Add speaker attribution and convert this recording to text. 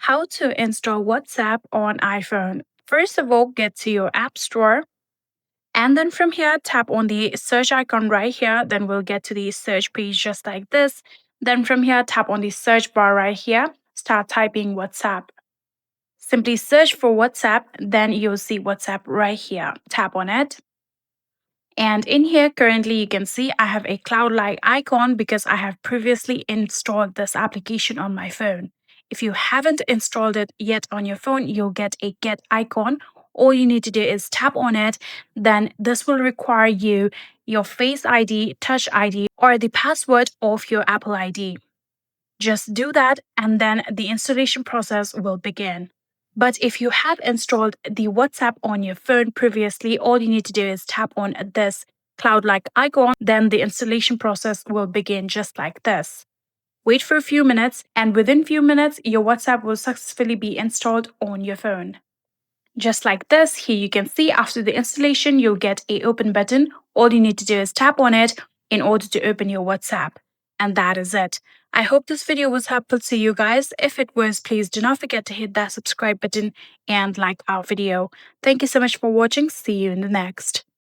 Speaker 1: How to install WhatsApp on iPhone. First of all, get to your App Store. And then from here, tap on the search icon right here. Then we'll get to the search page just like this. Then from here, tap on the search bar right here. Start typing WhatsApp. Simply search for WhatsApp. Then you'll see WhatsApp right here. Tap on it. And in here, currently, you can see I have a cloud-like icon because I have previously installed this application on my phone. If you haven't installed it yet on your phone, you'll get a get icon. All you need to do is tap on it. Then this will require you your Face ID, Touch ID, or the password of your Apple ID. Just do that, and then the installation process will begin. But if you have installed the WhatsApp on your phone previously, all you need to do is tap on this cloud-like icon, then the installation process will begin just like this. Wait for a few minutes, and within few minutes, your WhatsApp will successfully be installed on your phone. Just like this, here you can see after the installation, you'll get a open button. All you need to do is tap on it in order to open your WhatsApp. And that is it. I hope this video was helpful to you guys. If it was, please do not forget to hit that subscribe button and like our video. Thank you so much for watching. See you in the next.